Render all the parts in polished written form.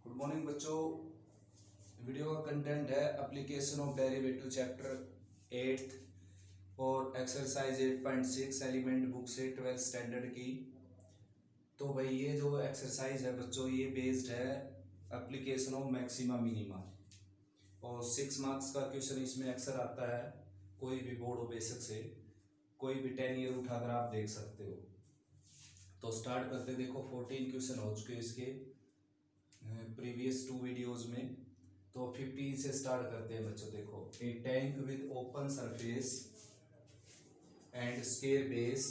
Good morning बच्चों। Video का content है एप्लीकेशन ऑफ डेरिवेटिव चैप्टर 8 और एक्सरसाइज 8.6 एलिमेंट बुक से 12 स्टैंडर्ड की। तो भाई ये जो एक्सरसाइज है बच्चों, ये बेस्ड है एप्लीकेशन ऑफ मैक्सिमा मिनिमा और 6 मार्क्स का क्वेश्चन इसमें अक्सर आता है। कोई भी बोर्ड हो बेशक से, कोई भी 10 ईयर उठाकर आप देख सकते हो। तो स्टार्ट करते, देखो 14 क्वेश्चन हो चुके इसके प्रीवियस 2 वीडियोस में। तो 15 से स्टार्ट करते हैं बच्चों। देखो, a tank with open surface and square base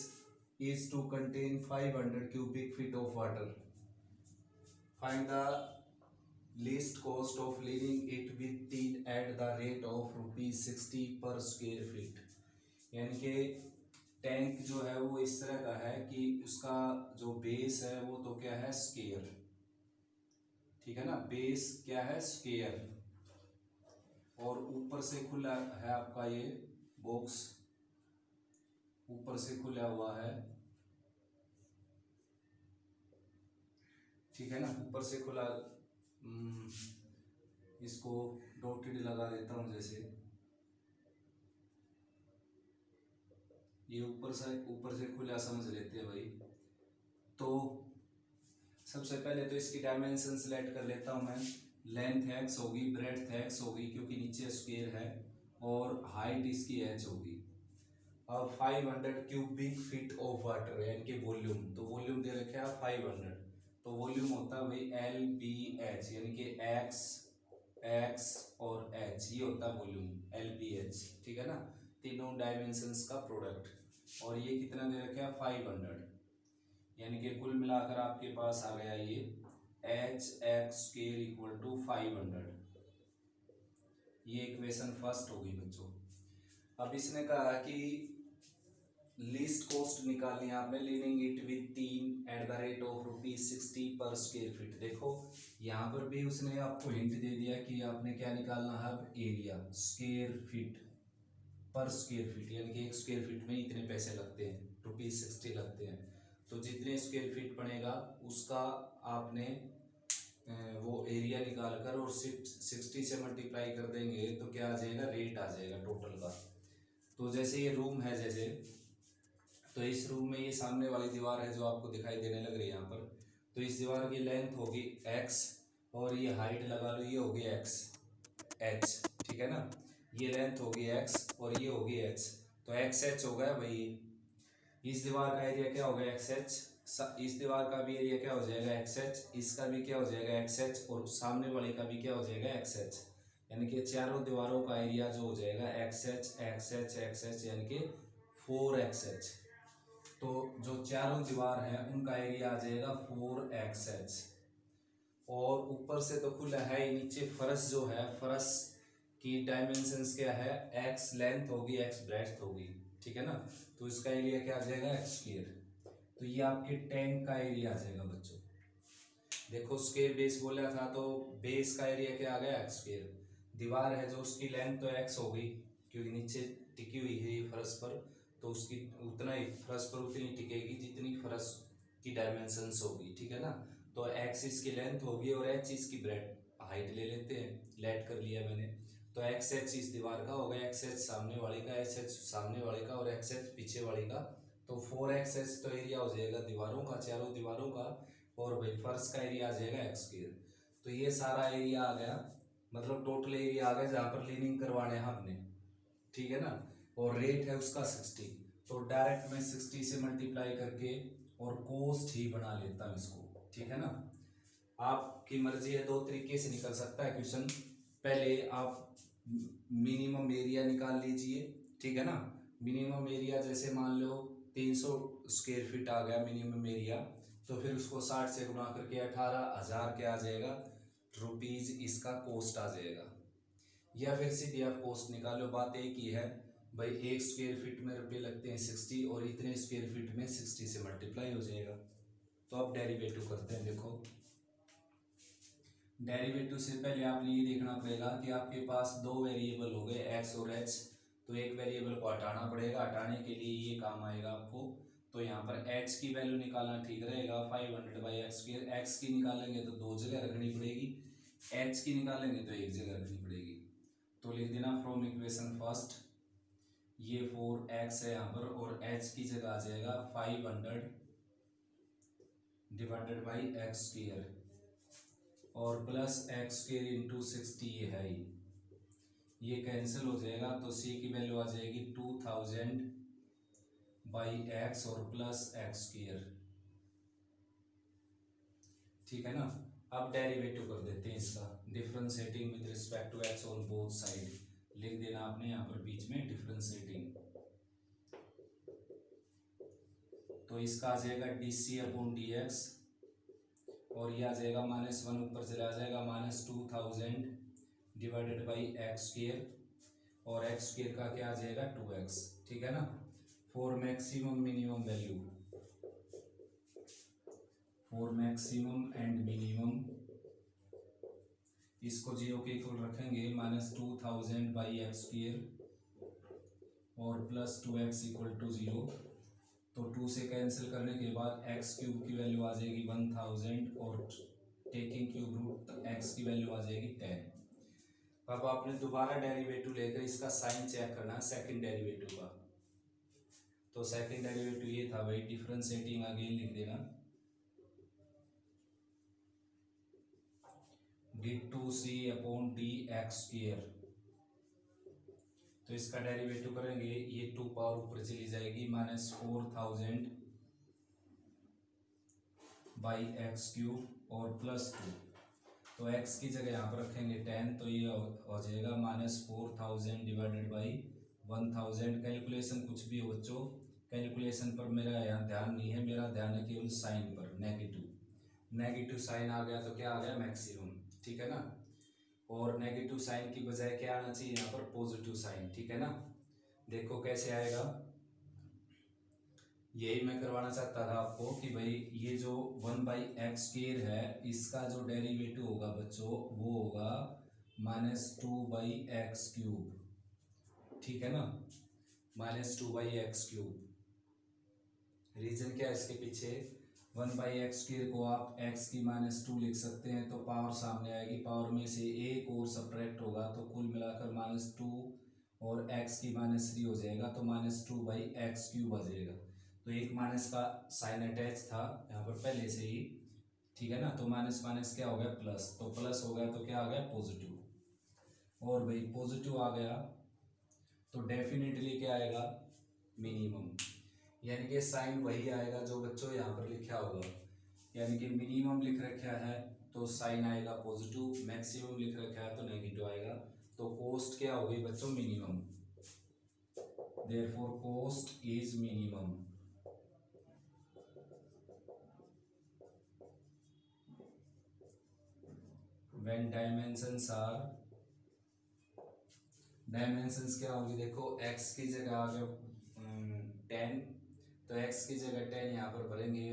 is to contain 500 cubic feet of water. Find the least cost of leaving it with tin at the rate of ₹60 per square feet. यानी कि tank जो है वो इस तरह का है कि उसका जो बेस है वो तो क्या है, स्क्वायर। ठीक है ना, बेस क्या है, स्क्वायर, और ऊपर से खुला है आपका ये बॉक्स, ऊपर से खुला हुआ है। ठीक है ना, ऊपर से खुला। इसको डॉटेड लगा देता हूं, जैसे ये ऊपर से खुला समझ लेते हैं भाई। तो सबसे पहले तो इसकी डायमेंशन सेलेक्ट कर लेता हूं मैं। लेंथ एक्स होगी, ब्रेड्थ एक्स होगी क्योंकि नीचे स्क्वायर है, और हाइट इसकी एच होगी। अब 500 क्यूबिक फीट ऑफ वाटर यानी कि वॉल्यूम, तो वॉल्यूम दे रखा है 500, तो वॉल्यूम होता है भाई एल बी एच, यानी कि एक्स एक्स और एच, ये होता है वॉल्यूम एल बी एच। ठीक है ना, तीनों डायमेंशंस का प्रोडक्ट। और ये कितना दे रखा है, 500, यानी कि कुल मिलाकर आपके पास आ गया ये H X square equal to 500। ये इक्वेशन फर्स्ट होगी बच्चों। अब इसने कहा कि लीस्ट कॉस्ट निकालनी है आपने, लीविंग इट विद तीन एट द रेट ऑफ ₹60 पर स्क्वायर फीट। देखो यहाँ पर भी उसने आपको हिंट दे दिया कि आपने क्या निकालना है, अब एरिया स्क्वायर फीट पर स्क्वायर फीट, यानी कि एक स्क्वायर फीट में इतने पैसे लगते हैं, ₹60 लगते हैं। तो जितने स्क्वायर फीट बनेगा उसका आपने वो एरिया निकाल कर और 60 से मल्टीप्लाई कर देंगे तो क्या आ जाएगा, रेट आ जाएगा टोटल का। तो जैसे ये रूम है, जैसे तो इस रूम में ये सामने वाली दीवार है जो आपको दिखाई देने लग रही है यहाँ पर, तो इस दीवार की लेंथ होगी x और ये हाइट लगा लो, ये होगी x h। ठीक है ना, ये लेंथ होगी x और ये होगी h, तो x h हो गया भाई। इस दीवार का एरिया क्या होगा, एक्स एच। इस दीवार का भी एरिया क्या हो जाएगा, एक्स एच। इसका भी क्या हो जाएगा, एक्स एच, और सामने वाले का भी क्या हो जाएगा, एक्स एच। यानी कि चारों दीवारों का एरिया जो हो जाएगा x H x H x H, यानी कि 4xh। तो जो चारों दीवार है उनका एरिया आ जाएगा 4xh। और ऊपर से तो खुला है, नीचे फर्श जो है, फर्श की डायमेंशंस क्या है, x लेंथ होगी, x ब्रेड्थ होगी। ठीक है ना, तो इसका एरिया क्या आ जाएगा, एक्स स्क्वायर। तो ये आपके टैंक का एरिया आ जाएगा बच्चों। देखो स्क्वायर बेस बोला था, तो बेस का एरिया क्या आ गया, एक्स स्क्वायर। दीवार है जो उसकी लेंथ तो x होगी क्योंकि नीचे टिकी हुई है ये फर्श पर, तो उसकी उतना ही फर्श पर उतनी टिकेगी जितनी फर्श की डायमेंशंस होगी। ठीक है ना, तो x इसकी लेंथ होगी और h इसकी ब्रेड हाइट ले लेते हैं, लेट कर लिया मैंने। तो एक्स एच इस दीवार का होगा, एक्स एच सामने वाले का, एच एच सामने वाले का और एक्स एच पीछे वाले का। तो 4xh तो एरिया हो जाएगा दीवारों का, चारों दीवारों का, और भाई फर्श का एरिया आ जाएगा एक्स स्क्वायर। तो ये सारा एरिया आ गया, मतलब टोटल एरिया आ गया जहाँ पर लीनिंग करवाने हैं हमने। ठीक है ना, और रेट है उसका 60, तो डायरेक्ट मैं 60 से मल्टीप्लाई करके और कोस्ट ही बना लेता हूँ इसको। ठीक है ना, आपकी मर्जी है, दो तरीके से निकल सकता है क्वेश्चन। पहले आप मिनिमम एरिया निकाल लीजिए। ठीक है ना, मिनिमम एरिया जैसे मान लो 300 स्क्वायर फीट आ गया मिनिमम एरिया, तो फिर उसको 60 से गुणा करके 18,000 क्या आ जाएगा, रुपीज इसका कोस्ट आ जाएगा। या फिर सीधे आप कोस्ट निकालो, बात एक ही है भाई, एक स्क्वायर फीट में रुपये लगते हैं 60 और इतने स्क्वायर फीट में 60 से मल्टीप्लाई हो जाएगा। तो अब डेरिवेटिव करते हैं। देखो डेरिवेटिव से पहले आपने ये देखना पड़ेगा कि आपके पास दो वेरिएबल हो गए x और h, तो एक वेरिएबल को हटाना पड़ेगा, हटाने के लिए ये काम आएगा आपको। तो यहाँ पर h की वैल्यू निकालना ठीक रहेगा, 500/x स्क्वायर। x की निकालेंगे तो दो जगह रखनी पड़ेगी, एच की निकालेंगे तो एक जगह रखनी पड़ेगी, तो लिख देना फ्रॉम इक्वेशन फर्स्ट ये 4x है यहाँ पर, और h की जगह आ जाएगा 500 डिवाइडेड बाई एक्स स्क्र और प्लस एक्स स्क्र इंटू 60 ये है ही, ये कैंसिल हो जाएगा तो c की वैल्यू आ जाएगी 2000 बाई एक्स और प्लस एक्स स्क्र। ठीक है ना। अब डेरिवेटिव कर देते हैं इसका, differentiating with respect to X on both side, लिख देना आपने यहाँ पर बीच में डिफरेंशिएटिंग, तो इसका आ जाएगा डी अपॉन डी एक्स और ये आ जाएगा -1 ऊपर चला जाएगा -2000 डिवाइडेड बाई एक्स स्क्र और एक्स स्क्र का क्या आ जाएगा 2x। ठीक है ना। For maximum minimum value, for maximum and minimum, इसको 0 के इक्वल रखेंगे -2000 बाई एक्स स्क्र और प्लस 2x इक्वल टू 0, तो 2 से कैंसिल करने के बाद एक्स क्यूब की वैल्यू आ जाएगी 1000 और टेकिंग क्यूब रूट एक्स की वैल्यू आ जाएगी 10। अब आपने दोबारा डेरिवेटिव लेकर इसका साइन चेक करना है सेकंड डेरिवेटिव का, तो सेकंड डेरिवेटिव ये था भाई, डिफरेंशिएटिंग अगेन लिख देना d2c upon D x square, तो इसका डेरिवेटिव करेंगे ये 2 पावर ऊपर चली जाएगी -4000 बाई एक्स क्यूब और प्लस 2, तो x की जगह यहाँ पर रखेंगे 10, तो ये हो जाएगा -4000 डिवाइडेड बाई 1000। कैलकुलेशन कुछ भी हो बच्चों, कैलकुलेशन पर मेरा यहाँ ध्यान नहीं है, मेरा ध्यान है केवल साइन पर, नेगेटिव साइन आ गया तो क्या आ गया मैक्सिमम। ठीक है ना। और नेगेटिव साइन की बजाय क्या आना चाहिए यहाँ पर पॉजिटिव साइन। ठीक है ना। देखो कैसे आएगा, यही मैं करवाना चाहता था आपको कि भाई ये जो 1 बाई एक्स स्क्र है इसका जो डेरिवेटिव होगा बच्चों वो होगा -2 बाई एक्स क्यूब। ठीक है ना, -2 बाई एक्स क्यूब। रीजन क्या है इसके पीछे, 1 बाई एक्स स्क्र को आप x की -2 लिख सकते हैं, तो पावर सामने आएगी, पावर में से एक और सब्ट्रैक्ट होगा तो कुल मिलाकर -2 और x की -3 हो जाएगा, तो -2 बाई एक्स क्यूब आ जाएगा। तो एक माइनस का साइन अटैच था यहाँ पर पहले से ही। ठीक है ना, तो माइनस माइनस क्या हो गया प्लस, तो प्लस हो गया तो क्या आ गया पॉजिटिव, और भाई पॉजिटिव आ गया तो डेफिनेटली क्या आएगा मिनिमम, यानी कि साइन वही आएगा जो बच्चों यहाँ पर लिखा होगा, यानी कि मिनिमम लिख रखा है तो साइन आएगा पॉजिटिव, मैक्सिमम लिख रखा है तो नेगेटिव आएगा। तो कोस्ट क्या होगी बच्चों minimum, therefore cost is minimum. When dimensions are, dimensions क्या होगी देखो, x की जगह आ गया 10, तो x की जगह 10 यहाँ पर भरेंगे,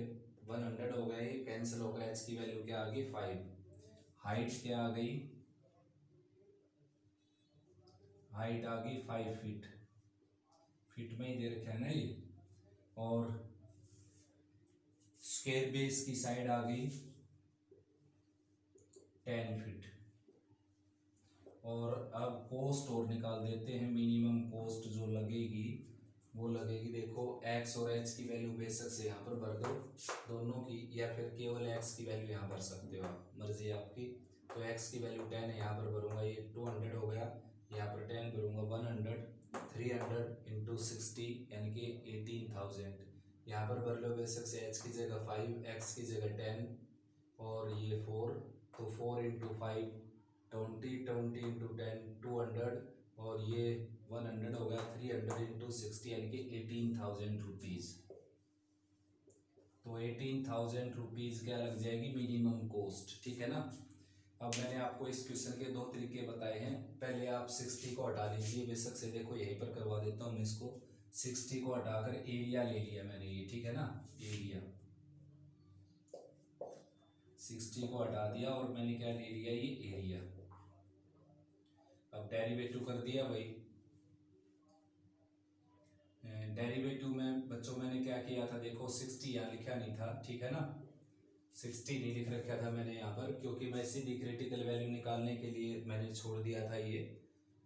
100 हो गए, कैंसिल हो गया, h की वैल्यू क्या आ गई 5, हाइट क्या आ गई, हाइट आ गई 5 फीट, फीट में ही दे रखा है ना ये, और स्क्वायर बेस की साइड आ गई 10 फीट। और अब कोस्ट और निकाल देते हैं, मिनिमम कोस्ट जो लगेगी वो लगेगी देखो, x और h की वैल्यू बेशक से यहाँ पर भर दो दोनों की, या फिर केवल x की वैल्यू यहाँ भर सकते हो आप, मर्जी आपकी। तो x की वैल्यू 10 है, यहाँ पर भरूंगा ये 200 हो गया, यहाँ पर 10 भरूंगा 100, 300 इंटू 60 यानी कि 18,000, यहाँ पर भर लो बेशक से, h की जगह 5, x की जगह 10 और ये 4, तो 4 इंटू 5 20, 20 इंटू 10 200 और ये 100 हो गया, 300 इंटू 60 यानी कि 18,000 रुपीज़। तो 18,000 रुपीज़ क्या लग जाएगी मिनिमम कोस्ट। ठीक है ना। अब मैंने आपको इस क्वेश्चन के दो तरीके बताए हैं, पहले आप 60 को हटा लीजिए, बेशक से देखो यहीं पर करवा देता हूँ मैं इसको, 60 को हटाकर एरिया ले लिया मैंने ये, ठीक है ना, एरिया 60 को हटा दिया और मैंने क्या ले लिया ये एरिया। अब डेरिवेटिव कर दिया भाई, डेरिवेटिव में बच्चों मैंने क्या किया था देखो, 60 यहाँ लिखा नहीं था, ठीक है ना, 60 नहीं लिख रखा था मैंने यहाँ पर, क्योंकि मैं सीधी क्रिटिकल वैल्यू निकालने के लिए मैंने छोड़ दिया था ये,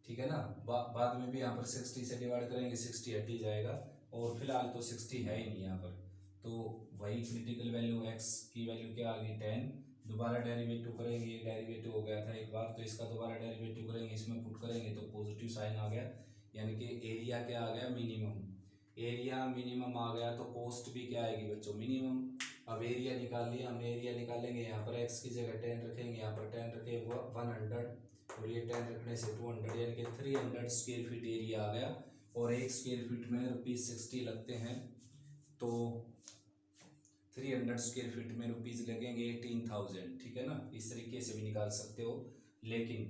ठीक है ना। बाद में भी यहाँ पर 60 से डिवाइड करेंगे, 60 हट ही जाएगा, और फिलहाल तो 60 है ही नहीं यहाँ पर। तो वही क्रिटिकल वैल्यू x की वैल्यू क्या आ गई 10, दोबारा डेरिवेटिव करेंगे, ये डेरिवेटिव हो गया था एक बार, तो इसका दोबारा डेरिवेटिव करेंगे, इसमें पुट करेंगे तो पॉजिटिव साइन आ गया, यानी कि एरिया क्या आ गया मिनिमम, एरिया मिनिमम आ गया, तो कॉस्ट भी क्या आएगी बच्चों मिनिमम। अब एरिया निकाल लिया हमने, एरिया निकालेंगे, यहाँ पर x की जगह 10 रखेंगे, यहाँ पर 10 रखे 100, और ये 10 रखने से 200, यानी कि 300 स्क्वायर फीट एरिया आ गया, और एक स्क्वायर फीट में ₹60 लगते हैं, तो 300 स्क्वायर फीट में रुपीज़ लगेंगे 18,000, ठीक है ना। इस तरीके से भी निकाल सकते हो, लेकिन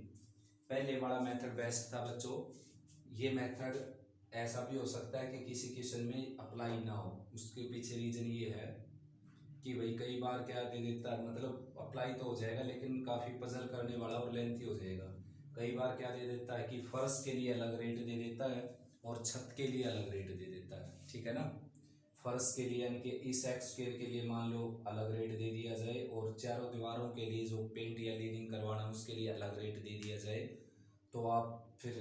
पहले वाला मेथड बेस्ट था बच्चों। ये मेथड ऐसा भी हो सकता है कि किसी क्वेश्चन में अप्लाई ना हो, उसके पीछे रीजन ये है कि भाई कई बार क्या दे देता है, मतलब अप्लाई तो हो जाएगा लेकिन काफ़ी पजल करने वाला और लेंथी हो जाएगा। कई बार क्या दे देता है कि फर्श के लिए अलग रेट दे देता है और छत के लिए अलग रेट दे देता है, ठीक है ना। फर्श के लिए यानी कि इस एक्स स्क्वायर के लिए मान लो अलग रेट दे दिया जाए, और चारों दीवारों के लिए जो पेंट या लीनिंग करवाना उसके लिए अलग रेट दे दिया जाए, तो आप फिर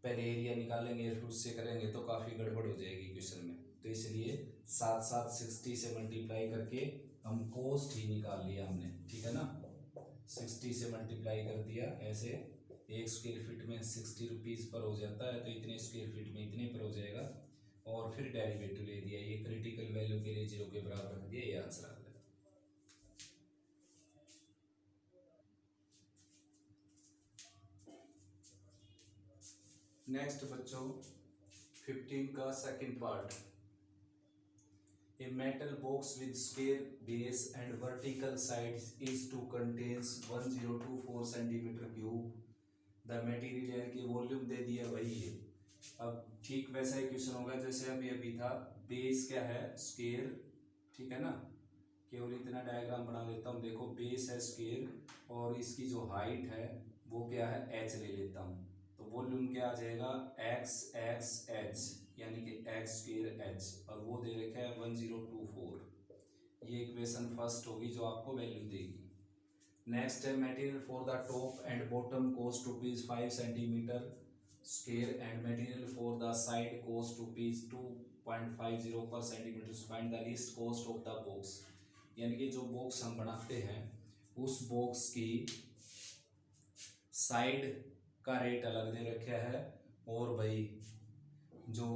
पहले एरिया निकालेंगे फिर उससे करेंगे तो काफ़ी गड़बड़ हो जाएगी क्वेश्चन में। तो इसलिए साथ साथ 60 से मल्टीप्लाई करके हम कॉस्ट ही निकाल लिया हमने, ठीक है ना। 60 से मल्टीप्लाई कर दिया, ऐसे एक स्क्वायर फीट में 60 रुपीज़ पर हो जाता है, तो इतने स्क्वायर फीट में इतने पर हो जाएगा, और फिर डेरिवेटिव ले दिया, ये क्रिटिकल वैल्यू के लिए 0 के बराबर रख दिया, ये आंसर आ गया। नेक्स्ट बच्चों 15 का second part. A metal box with square base and vertical sides is to contains 1024 centimeter cube. The material यानी कि वॉल्यूम दे दिया वही है। अब ठीक वैसा ही क्वेश्चन होगा जैसे अभी था, बेस क्या है स्क्वायर, ठीक है ना। केवल इतना डायग्राम बना देता हूँ, देखो बेस है स्क्वायर, और इसकी जो हाइट है वो क्या है h ले लेता हूँ, तो वॉल्यूम क्या आ जाएगा x x h, यानी कि x स्क्वायर h, और वो दे रखा है 1024। ये इक्वेशन फर्स्ट होगी जो आपको वैल्यू देगी। नेक्स्ट है material for the top and bottom cost ₹5 centimetre square and material for the side cost ₹2.50 पर centimetre, find the least cost of the box. यानी कि जो बॉक्स हम बनाते हैं उस बॉक्स की साइड का रेट अलग दे रखा है, और भाई जो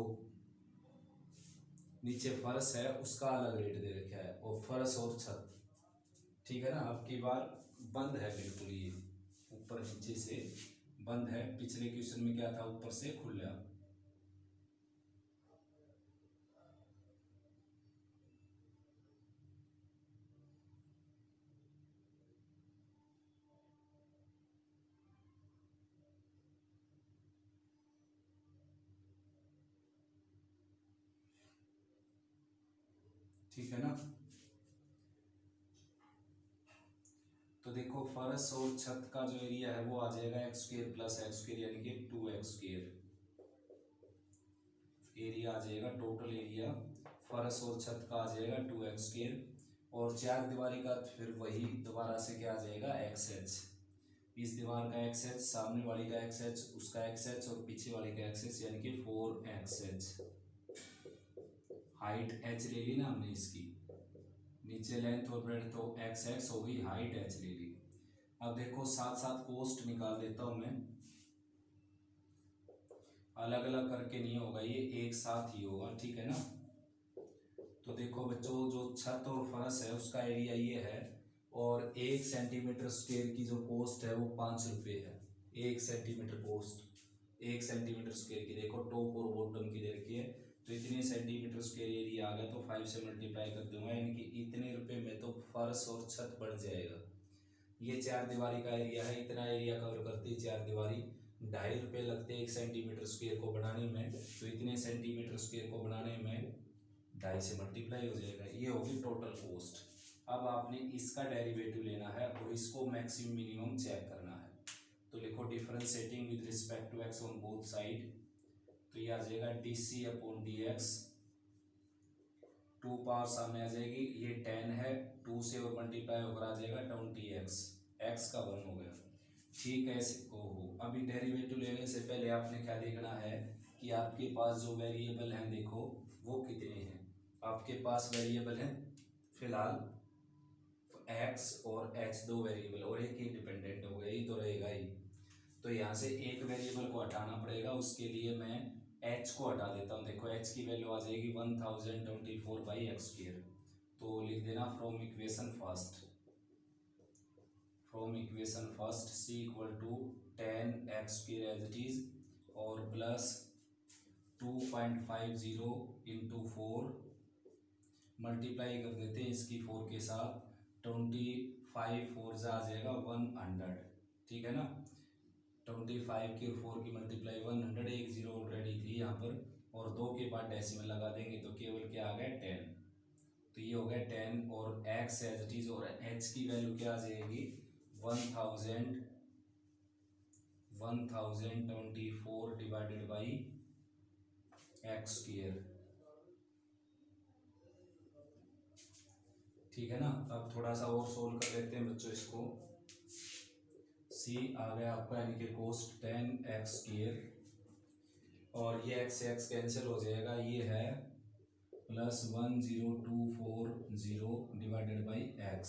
नीचे फर्श है उसका अलग रेट दे रखा है, और फर्श और छत, ठीक है ना। अब की बार बंद है बिल्कुल, ये ऊपर नीचे से बंद है, पिछले क्वेश्चन में क्या था ऊपर से खुला। ठीक है ना। तो देखो फर्श और छत का जो एरिया है वो आ जाएगा x square plus x square, यानी कि 2x स्क्वायर एरिया आ जाएगा। टोटल एरिया फर्श और छत का आ जाएगा 2x स्क्वायर, और चार दीवारी का फिर वही दोबारा से क्या आ जाएगा एक्स एच, इस दीवार का एक्स एच, सामने वाली का एक्स एच, उसका एक्स एच, और पीछे वाली का एक्स एच, यानी कि 4xh। हाइट h ले ली ना हमने इसकी, नीचे लेंथ और ब्रेड तो एक्स एक्स हो गई, हाइट h ले ली। अब देखो साथ साथ कोस्ट निकाल देता हूं मैं, अलग अलग करके नहीं होगा, ये एक साथ ही होगा, ठीक है ना। तो देखो बच्चों जो छत और फर्श है उसका एरिया ये है, और 1 सेंटीमीटर स्क्वायर की जो कोस्ट है वो 5 रुपये है। 1 सेंटीमीटर कोस्ट 1 सेंटीमीटर स्क्वायर की, देखो टॉप और बॉटम की दे रखी है, तो इतने सेंटीमीटर स्क्वायर एरिया आ गया, तो 5 से मल्टीप्लाई कर दूंगा, यानी कि इतने रुपए में तो फर्श और छत बढ़ जाएगा। ये चार दीवारी का एरिया है, इतना एरिया कवर करती है चार दीवारी, 2.5 रुपये लगते हैं 1 सेंटीमीटर स्क्वायर को बनाने में, तो इतने सेंटीमीटर स्क्वायर को बनाने में 2.5 से मल्टीप्लाई हो जाएगा, ये होगी टोटल कॉस्ट। अब आपने इसका डेरिवेटिव लेना है और इसको मैक्सिमम मिनिमम चेक करना है, तो लिखो differentiating with respect to X on both side, तो ये आ जाएगा D C upon D X 2 power सामने आ जाएगी, ये 10 है, 2 से और मल्टीप्लाई होकर आ जाएगा 20x, x का 1 हो गया। ठीक है, ओहो अभी डेरिवेटिव लेने से पहले आपने क्या देखना है कि आपके पास जो वेरिएबल हैं देखो वो कितने हैं। आपके पास वेरिएबल हैं फिलहाल x और h, दो वेरिएबल और एक ही डिपेंडेंट हो गया, ये तो रहेगा ही। तो यहाँ से एक वेरिएबल को हटाना पड़ेगा, उसके लिए मैं h को हटा देता हूँ। देखो h की वैल्यू आ जाएगी 1024/x²। तो लिख देना from equation first c equal to 10x² as it is और प्लस 2.50 इंटू 4 मल्टीप्लाई कर देते हैं इसकी 4 के साथ, 25 4 जा आ जाएगा 100। ठीक है ना, 25 की और 4 की मल्टीप्लाई 100, एक जीरो ऑलरेडी थी यहाँ पर और 2 के बाद डेसिमल लगा देंगे तो केवल क्या आ गया 10। तो ये हो गया 10 और x एज इट इज और h की वैल्यू क्या आ जाएगी 1024 डिवाइडेड बाई x²। ठीक है ना, अब थोड़ा सा और सोल्व कर लेते हैं बच्चों इसको। c आ गया आपका यानी कि कोस्ट 10x² और ये x से x कैंसिल हो जाएगा, ये है प्लस 10240 डिवाइडेड बाई x।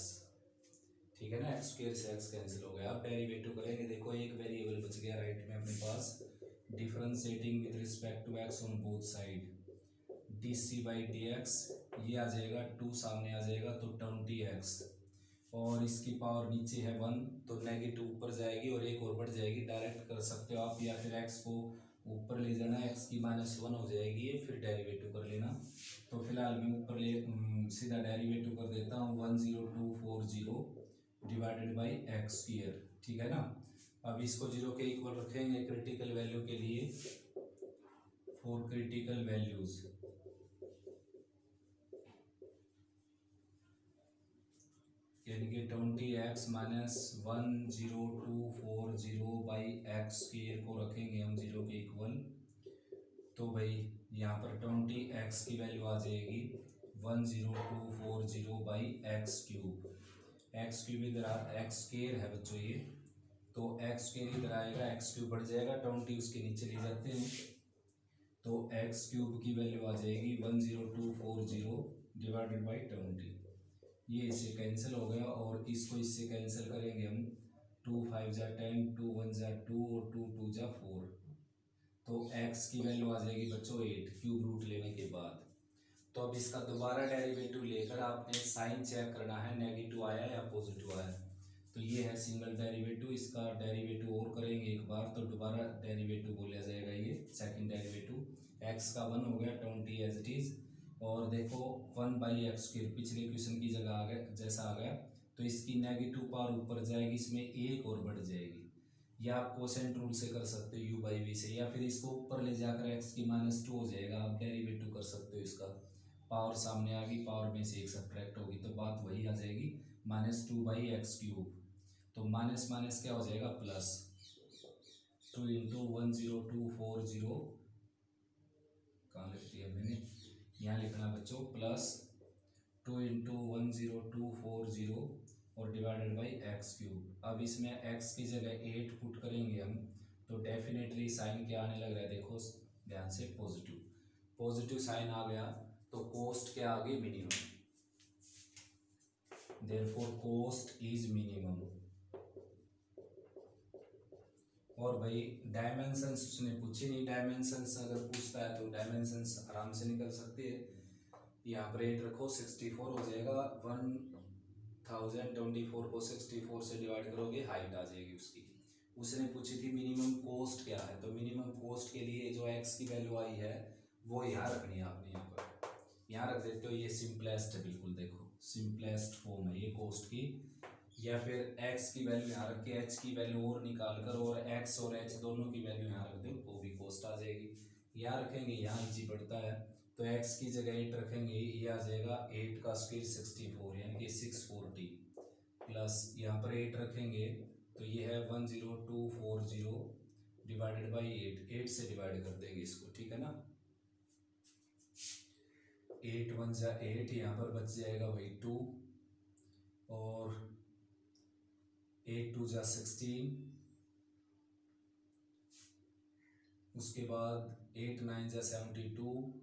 ठीक है ना, x² से x कैंसिल हो गया। अब डेरिवेटिव करेंगे, देखो एक वेरिएबल बच गया राइट में अपने पास, differentiating with respect to x on both side, dc/dx ये आ जाएगा 2 सामने आ जाएगा तो 20x और इसकी पावर नीचे है 1 तो नेगेटिव ऊपर जाएगी और एक और बढ़ जाएगी, डायरेक्ट कर सकते हो आप या फिर x को ऊपर ले जाना, x की -1 हो जाएगी फिर डेरिवेटिव कर लेना। तो फिलहाल मैं ऊपर सीधा डेरिवेटिव कर देता हूँ 10240 डिवाइडेड बाई x²। ठीक है ना, अब इसको 0 के इक्वल रखेंगे क्रिटिकल वैल्यू के लिए, फॉर क्रिटिकल वैल्यूज यानी कि 20x - 10240/x² को रखेंगे हम 0 के इक्वल। तो भाई यहाँ पर 20x की वैल्यू आ जाएगी 10240/x³। x³ इधर x² है बच्चों ये, तो x² इधर आएगा, x³ बढ़ जाएगा, 20 उसके नीचे ले जाते हैं तो x³ की वैल्यू आ जाएगी 10240 डिवाइडेड बाई 20। ये इससे कैंसिल हो गया और इसको इससे कैंसिल करेंगे हम, 2 5 जा 10, 2 1 जा 2 और 2 2 जा 4। तो x की वैल्यू आ जाएगी बच्चों 8 क्यूब रूट लेने के बाद। तो अब इसका दोबारा डेरिवेटिव लेकर आपने साइन चेक करना है, नेगेटिव आया या पॉजिटिव आया। तो ये है सिंगल डेरिवेटिव, इसका डेरिवेटिव और करेंगे एक बार तो दोबारा डेरिवेटिव बोला जाएगा, ये सेकंड डेरिवेटिव। x का 1 हो गया 20 एज इट इज और देखो 1/x² पिछले क्वेश्चन की जगह आ गया जैसा आ गया, तो इसकी नेगेटिव पावर ऊपर जाएगी, इसमें एक और बढ़ जाएगी, या आप कोसेंट रूल से कर सकते हो u/v से, या फिर इसको ऊपर ले जाकर x की -2 हो जाएगा, आप डेरिवेटिव कर सकते हो इसका। पावर सामने आ गई, पावर में से एक सब्ट्रैक्ट होगी तो बात वही आ जाएगी -2/x³। तो माइनस माइनस क्या हो जाएगा प्लस, 2 × 10240 कहाँ लिख दिया मैंने, यहाँ लिखना बच्चों प्लस 2 × 10240 और डिवाइडेड बाई x³। अब इसमें x की जगह 8 पुट करेंगे हम तो डेफिनेटली साइन क्या आने लग रहा है, देखो ध्यान से, पॉजिटिव साइन आ गया तो कोस्ट क्या आ गई minimum, therefore cost is minimum. और भाई डायमेंशंस उसने पूछी नहीं, डायमेंशंस अगर पूछता है तो डायमेंशंस आराम से निकल सकते हैं। यहाँ पर 8 रखो 64 हो जाएगा, 1024 को 64 से डिवाइड करोगे हाइट आ जाएगी उसकी। उसने पूछी थी मिनिमम कॉस्ट क्या है, तो मिनिमम कॉस्ट के लिए जो x की वैल्यू आई है वो यहाँ रखनी है आपने, यहाँ पर यहाँ रख देते हो, ये सिंपलेस्ट है बिल्कुल, देखो सिंपलेस्ट फॉर्म है ये कॉस्ट की। या फिर x की वैल्यू यहाँ रख के h की वैल्यू और निकाल कर और x और h दोनों की वैल्यू यहाँ रख दो तो भी कॉस्ट आ जाएगी। यहाँ रखेंगे, यहाँ इजी पड़ता है तो x की जगह 8 रखेंगे, ये आ जाएगा 8 का स्क्वायर 64 यानी कि 640 प्लस यहाँ पर 8 रखेंगे तो ये है 10240 डिवाइडेड बाई 8 से डिवाइड कर देंगे इसको। ठीक है ना, 8 1 जा 8, यहाँ पर बच जाएगा भाई 2, और 8 2 जा 16, उसके बाद 8 9 जा 72,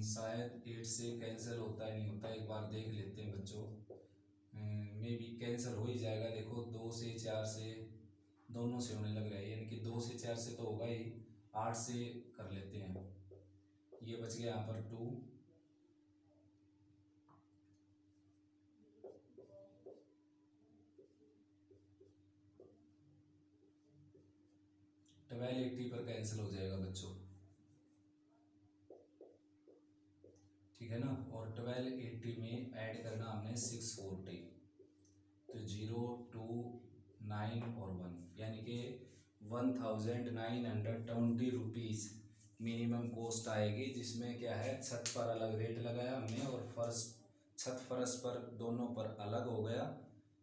शायद 8 से कैंसिल होता है नहीं होता, एक बार देख लेते हैं बच्चों, मे बी कैंसिल हो ही जाएगा। देखो 2 से 4 से दोनों से होने लग रहा है, यानी कि 2 से 4 से तो होगा ही, 8 से कर लेते हैं। ये बच गया यहाँ पर 2, ट्वेल्व 80 पर कैंसिल हो जाएगा बच्चों, ठीक है ना। और 1280 में ऐड करना हमने 640, तो 0 2 9 और 1, यानी कि 1920 रुपीज़ मिनिमम कॉस्ट आएगी, जिसमें क्या है छत पर अलग रेट लगाया हमने और फर्श छत फर्श पर दोनों पर अलग हो गया,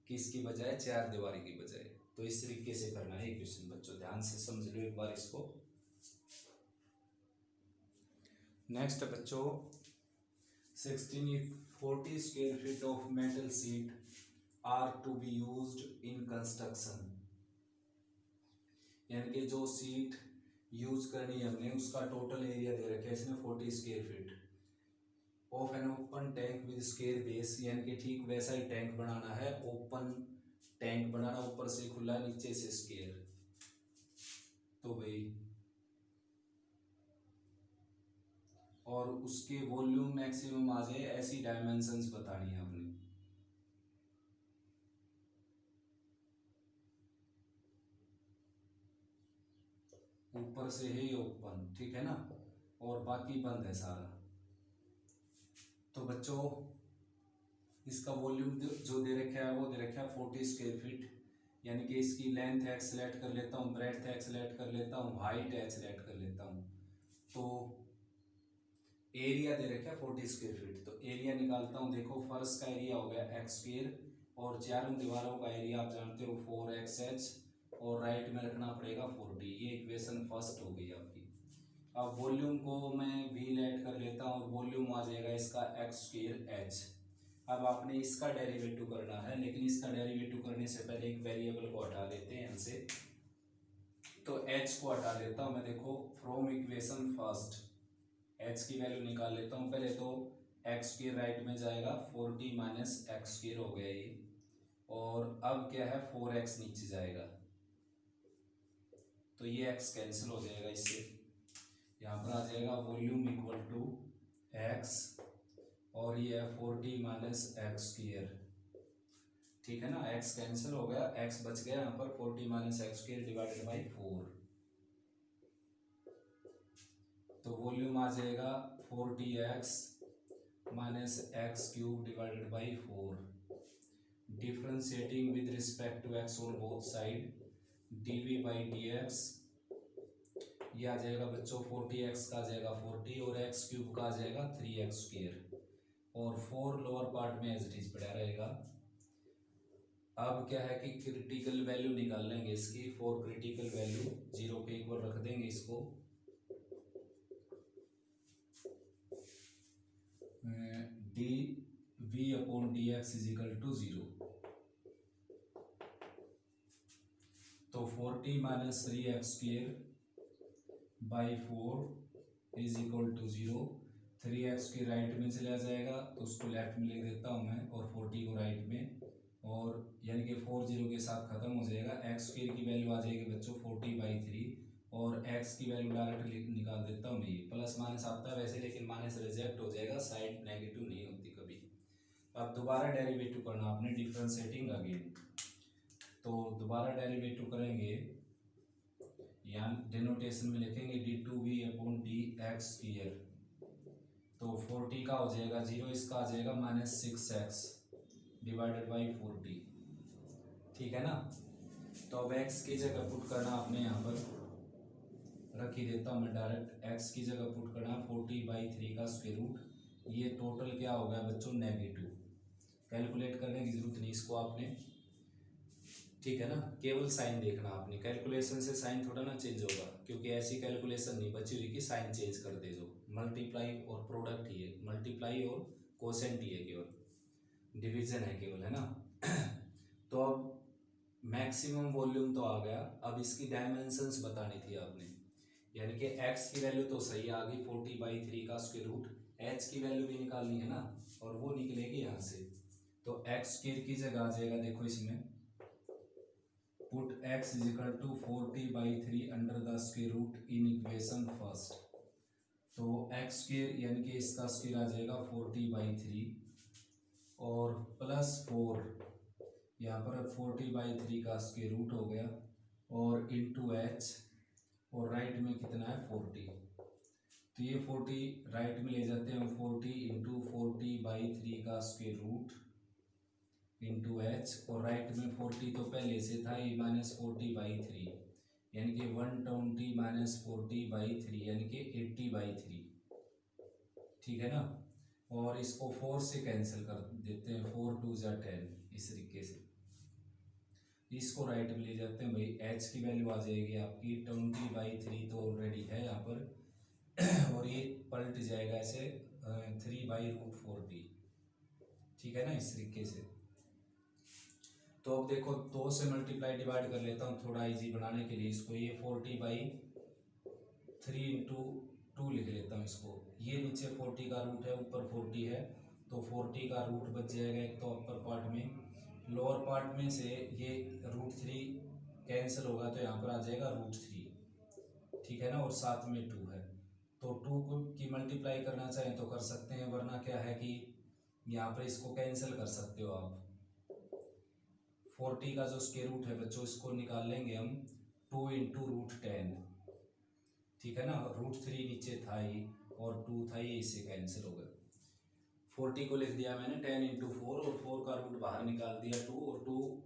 किसकी बजाय, चार दीवारी की बजाय। तो इस तरीके से करना है क्वेश्चन बच्चों, ध्यान से समझ लो एक बार इसको। नेक्स्ट बच्चों 16 40 square feet of metal sheet are to be used in construction, यानी कि जो सीट यूज करनी है हमने उसका टोटल एरिया दे रखा है इसमें 40 square feet, of an open tank with square base, यानी कि ठीक वैसा ही टैंक बनाना है, ओपन टैंक बनाना, ऊपर से खुला नीचे से स्क्वायर। तो भाई और उसके वॉल्यूम मैक्सिमम आ जाए, ऐसी डायमेंशंस बतानी है हमने। ऊपर से है ओपन, ठीक है ना, और बाकी बंद है सारा। तो बच्चों इसका वॉल्यूम जो दे रखा है वो दे रखा है 40 स्क्वायर फीट, यानी कि इसकी लेंथ एक्स सेलेक्ट कर लेता हूँ, ब्रेड्थ एक्स सेलेक्ट कर लेता हूँ, हाइट एक्स सेलेक्ट कर लेता हूँ। तो एरिया दे रखा है 40 स्क्वायर फीट, तो एरिया निकालता हूँ। देखो फर्श का एरिया हो गया एक्स स्क्वायर, और चारों दीवारों का एरिया आप जानते हो 4xh, और राइट में रखना पड़ेगा 40। ये इक्वेशन फर्स्ट हो गई आपकी। अब वॉल्यूम को मैं v लेट कर लेता हूँ, और वॉल्यूम आ जाएगा इसका एक्स स्क्वायर h। अब आपने इसका डेरिवेटिव करना है, लेकिन इसका डेरिवेटिव करने से पहले एक वेरिएबल को हटा लेते हैं यहाँ से। तो h को हटा लेता हूँ मैं। देखो फ्रॉम इक्वेशन फर्स्ट h की वैल्यू निकाल लेता हूँ पहले। तो एक्स स्क्वायर राइट में जाएगा, 40 माइनस एक्स स्क्वायर हो गया ये, और अब क्या है 4x नीचे जाएगा, तो ये x कैंसिल हो जाएगा इससे। यहाँ पर आ जाएगा वॉल्यूम इक्वल टू x, और ये है 40 माइनस एक्स स्क्वायर, ठीक है ना। x कैंसिल हो गया, x बच गया यहाँ पर 40 minus X square divided by 4। तो वॉल्यूम आ जाएगा 40x minus X cube divided by 4, differentiating with respect to x on both side, dv by dx। ये आ जाएगा बच्चों 40x का आ जाएगा 40, और x क्यूब का आ जाएगा 3x स्क्वायर, और 4 लोअर पार्ट में एज इट इज पड़ा रहेगा। अब क्या है कि क्रिटिकल वैल्यू निकाल लेंगे इसकी। फॉर क्रिटिकल वैल्यू 0 के इक्वल रख देंगे इसको, D V upon D X is equal to 0। तो 40 minus 3x square by 4 is equal to 0। 3x के राइट में चला जाएगा, तो उसको लेफ्ट में लिख देता हूँ मैं, और 40 को राइट में, और यानी कि 4 0 के साथ खत्म हो जाएगा। एक्स स्क्वायर की वैल्यू आ जाएगी बच्चों 40/3, और x की वैल्यू डायरेक्ट निकाल देता हूँ मैं। ये प्लस माइनस आता है वैसे, लेकिन माइनस रिजेक्ट हो जाएगा, साइड नेगेटिव नहीं होती कभी। अब दोबारा डेरिवेटिव करना आपने, डिफरेंशिएटिंग अगेन। तो दोबारा डेरिवेटिव करेंगे, यहाँ डिनोटेशन में लिखेंगे d2v अपॉन dx स्क्वायर। तो 40 का हो जाएगा 0, इसका आ जाएगा माइनस 6x डिवाइडेड बाई 40, ठीक है ना। तो अब x की जगह पुट करना आपने, यहाँ पर रख ही देता हूँ मैं डायरेक्ट। x की जगह पुट करना 40/3 का स्क्वायर रूट। ये टोटल क्या हो गया बच्चों, नेगेटिव। कैलकुलेट करने की जरूरत नहीं इसको आपने, ठीक है ना, केवल साइन देखना आपने, कैलकुलेशन से साइन थोड़ा ना चेंज होगा, क्योंकि ऐसी कैलकुलेशन नहीं बची हुई कि साइन चेंज कर दे। जो मल्टीप्लाई और प्रोडक्ट ही है, मल्टीप्लाई और कोसेंट ही है, केवल डिवीजन है केवल, है ना। तो अब मैक्सिमम वॉल्यूम तो आ गया, अब इसकी डायमेंशंस बतानी थी आपने, यानी कि x की वैल्यू तो सही आ गई 40/3 का स्क्वायर रूट, h की वैल्यू भी निकालनी है ना, और वो निकलेगी यहाँ से। तो x स्क्वायर की जगह आ जाएगा, देखो इसमें put x is equal to 40/3 under the square root in equation first. तो x स्क्वायर यानी कि इसका स्क्वायर आ जाएगा 40/3 और प्लस 4, यहाँ पर 40/3 का स्क्वायर रूट हो गया, और इंटू h, और राइट में कितना है 40। तो ये 40 राइट में ले जाते हैं हम, 40 इंटू 40/3 का स्क्वायर रूट इंटू एच, और राइट में 40 तो पहले से था, ये -40/3 यानी कि 120 -40/3 यानी कि 80/3, ठीक है ना। और इसको 4 से कैंसिल कर देते हैं, 4 2 ज़ा 10, इस तरीके से इसको राइट में ले जाते हैं भाई, h की वैल्यू आ जाएगी आपकी 20/3 तो ऑलरेडी है यहाँ पर और ये पलट जाएगा ऐसे 3/√40, ठीक है ना, इस तरीके से। तो अब देखो 2 से मल्टीप्लाई डिवाइड कर लेता हूँ थोड़ा इजी बनाने के लिए इसको, ये 40/3 इंटू 2 लिख लेता हूँ इसको, ये नीचे 40 का रूट है, ऊपर 40 है, तो 40 का रूट बच जाएगा एक तो अपर पार्ट में, लोअर पार्ट में से ये √3 कैंसिल होगा, तो यहाँ पर आ जाएगा √3, ठीक है ना, और साथ में 2 है। तो 2 को की मल्टीप्लाई करना चाहें तो कर सकते हैं, वरना क्या है कि यहाँ पर इसको कैंसिल कर सकते हो आप। 40 का जो स्क्वायर रूट है बच्चों, इसको निकाल लेंगे हम 2 इंटू √10, ठीक है ना, √3 नीचे था ही और 2 था, ये इससे कैंसिल हो गया। 40 को लिख दिया मैंने 10 इंटू 4, और 4 का रूट बाहर निकाल दिया 2, और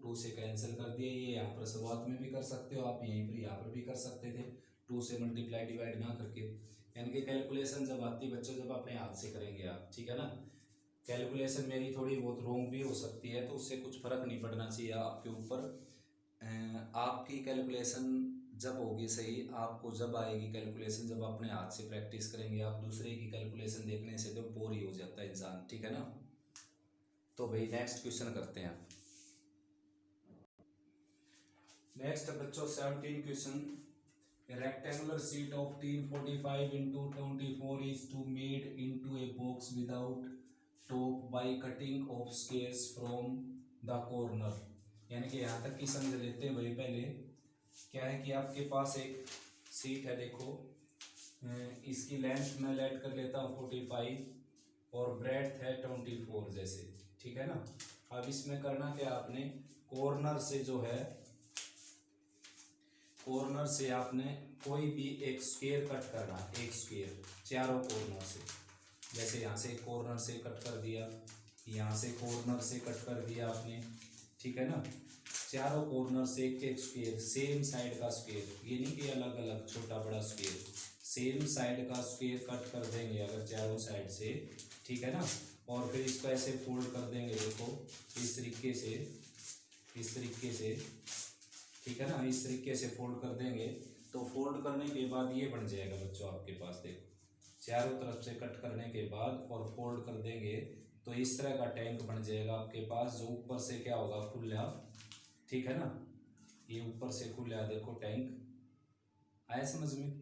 2 से कैंसिल कर दिया। ये यहाँ पर शुरुआत में भी कर सकते हो आप, यहीं पर यहाँ पर भी कर सकते थे, 2 से मल्टीप्लाई डिवाइड ना करके, यानी कि कैलकुलेशन जब आती बच्चों जब अपने हाथ से करेंगे आप, ठीक है ना। कैलकुलेशन मेरी थोड़ी बहुत रॉन्ग भी हो सकती है, तो उससे कुछ फर्क नहीं पड़ना चाहिए आपके ऊपर। आपकी कैलकुलेशन जब होगी सही, आपको जब आएगी कैलकुलेशन, जब अपने हाथ से प्रैक्टिस करेंगे आप, दूसरे की कैलकुलेशन देखने से तो बोर ही हो जाता है इंसान, ठीक है ना। तो भाई नेक्स्ट क्वेश्चन करते हैं। नेक्स्ट बच्चों 17 question, rectangular sheet of tin 45 into 24 is to made into a box without top by cutting of squares from the corner। यानी कि यहाँ तक की समझ लेते हैं भाई। पहले क्या है कि आपके पास एक सीट है, देखो इसकी लेंथ मैं लेट कर लेता हूँ 45 और ब्रेड्थ है 24 जैसे, ठीक है ना। अब इसमें करना क्या आपने, कॉर्नर से जो है, कॉर्नर से आपने कोई भी एक स्क्वायर कट करना, एक स्क्वायर चारों कॉर्नर से, जैसे यहाँ से कॉर्नर से कट कर दिया, यहाँ से कॉर्नर से कट कर दिया आपने, ठीक है ना। चारों कॉर्नर से एक एक स्क्वायर, सेम साइड का स्क्वायर, ये नहीं कि अलग अलग छोटा बड़ा स्क्वायर, सेम साइड का स्क्वायर कट कर देंगे अगर चारों साइड से, ठीक है ना। और फिर इसको ऐसे फोल्ड कर देंगे, देखो इस तरीके से, इस तरीके से, ठीक है ना, इस तरीके से फोल्ड कर देंगे। तो फोल्ड करने के बाद ये बन जाएगा बच्चों आपके पास, देखो चारों तरफ से कट करने के बाद और फोल्ड कर देंगे तो इस तरह का टैंक बन जाएगा आपके पास, जो ऊपर से क्या होगा खुला, ठीक है ना, ये ऊपर से खुला, देखो टैंक आया समझ में।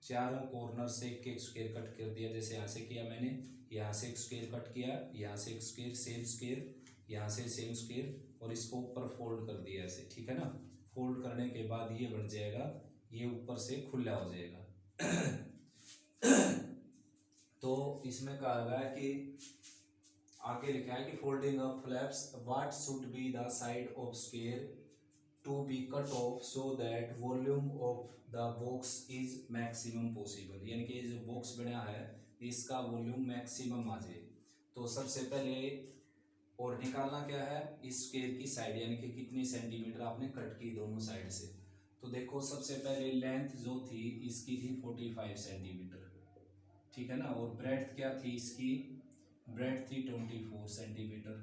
चारों कॉर्नर से एक एक स्क्वायर कट कर दिया, जैसे यहाँ से किया मैंने, यहाँ से एक स्क्वायर कट किया, यहाँ से एक स्क्वायर, सेम स्क्वायर, यहाँ से सेम स्क्वायर, और इसको ऊपर फोल्ड कर दिया ऐसे, ठीक है ना। फोल्ड करने के बाद ये बन जाएगा, ये ऊपर से खुला हो जाएगा। तो इसमें कहा गया है कि आगे लिखा है कि folding of flaps, what should be the side of square to be cut off so that volume of the box is maximum possible. यानी कि जो बॉक्स बना है इसका वॉल्यूम मैक्सिमम आ जाए। तो सबसे पहले और निकालना क्या है, इस स्क्वायर की साइड, यानी कि कितनी सेंटीमीटर आपने कट की दोनों साइड से। तो देखो सबसे पहले लेंथ जो थी इसकी थी 45 सेंटीमीटर, ठीक है ना, और ब्रेड्थ क्या थी इसकी, ब्रेड्थ थी 24 सेंटीमीटर।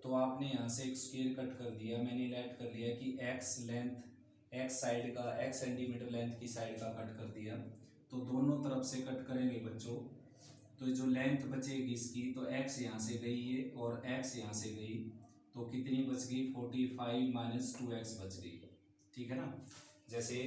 तो आपने यहाँ से एक स्क्वायर कट कर दिया, मैंने लेट कर लिया कि एक्स लेंथ एक्स साइड का एक्स सेंटीमीटर लेंथ की साइड का कट कर दिया। तो दोनों तरफ से कट करेंगे बच्चों, तो जो लेंथ बचेगी इसकी, तो एक्स यहाँ से गई है और एक्स यहाँ से गई, तो कितनी बच गई 45 माइनस 2x बच गई। ठीक है ना। जैसे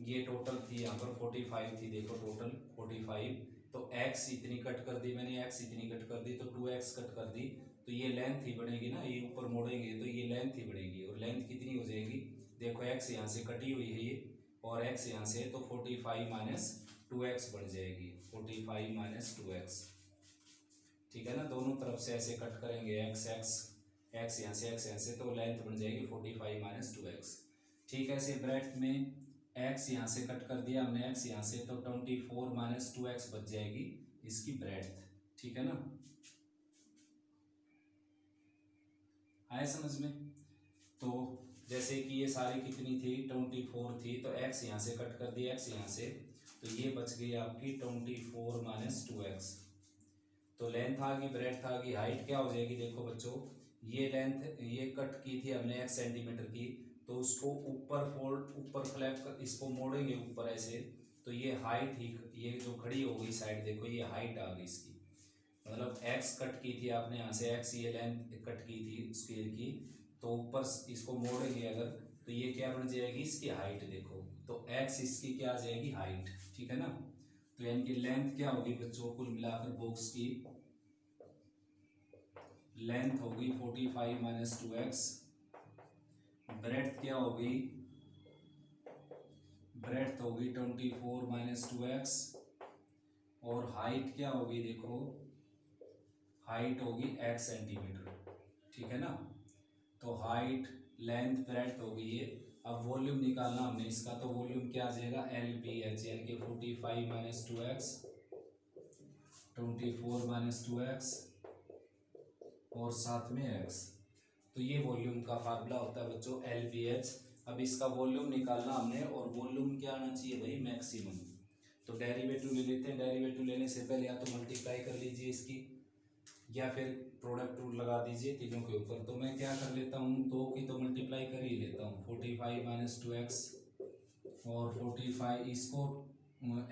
ये टोटल थी यहाँ पर 45 थी, देखो टोटल 45, तो x इतनी कट कर दी मैंने, x इतनी कट कर दी, तो 2x कट कर दी, तो ये लेंथ ही बढ़ेगी ना, ये ऊपर मोड़ेंगे तो ये लेंथ ही बढ़ेगी, और लेंथ कितनी हो जाएगी, देखो x यहाँ से कटी हुई है ये, और x यहाँ से, तो 45 माइनस 2x बन जाएगी, 45 माइनस 2x। ठीक है ना। दोनों तरफ से ऐसे कट करेंगे, x यहाँ से x यहाँ से, तो लेंथ बन जाएगी 45 माइनस 2x। ठीक है। ऐसे ब्रैकेट में x यहाँ से कट कर दिया हमने, x यहाँ से, तो 24 माइनस 2x बच जाएगी इसकी ब्रेड्थ। ठीक है ना। आया समझ में। तो जैसे कि ये सारी कितनी थी 24 थी, तो x यहाँ से कट कर दिया, x यहाँ से, तो ये बच गई आपकी 24 माइनस 2x। तो लेंथ आ गई, ब्रेड्थ आ गई, हाइट क्या हो जाएगी, देखो बच्चों ये लेंथ ये कट की थी हमने x सेंटीमीटर की, तो उसको ऊपर फोल्ड ऊपर फ्लैप कर इसको मोड़ेंगे ऊपर ऐसे, तो ये हाइट ही, ये जो खड़ी हो गई साइड देखो ये हाइट आ गई इसकी, मतलब x कट की थी आपने यहाँ से, x ये लेंथ कट की थी स्क्वायर की, तो ऊपर इसको मोड़ेंगे अगर, तो ये क्या बन जाएगी इसकी हाइट, देखो तो x इसकी क्या आ जाएगी हाइट। ठीक है ना। तो यानी कि लेंथ क्या होगी बच्चों, कुल मिलाकर बॉक्स की लेंथ होगी 45 माइनस 2x, ब्रेड्थ क्या होगी, ब्रेड्थ होगी 24 माइनस 2x, और हाइट क्या होगी, देखो हाइट होगी x सेंटीमीटर। ठीक है ना। तो हाइट लेंथ ब्रेड्थ होगी ये। अब वॉल्यूम निकालना हमने इसका, तो वॉल्यूम क्या आ जाएगा LBH, यानी कि 45 माइनस 2x, 24 माइनस 2x और साथ में x, तो ये वॉल्यूम का फार्मूला होता है बच्चों LBH। अब इसका वॉल्यूम निकालना हमने, और वॉल्यूम क्या आना चाहिए भाई मैक्सिमम। तो डेरिवेटिव ले लेते हैं, डेरिवेटिव लेने से पहले या तो मल्टीप्लाई कर लीजिए इसकी, या फिर प्रोडक्ट रूल लगा दीजिए तीनों के ऊपर। तो मैं क्या कर लेता हूँ, दो की तो मल्टीप्लाई कर ही लेता हूँ, 45 माइनस 2x और 45 इसको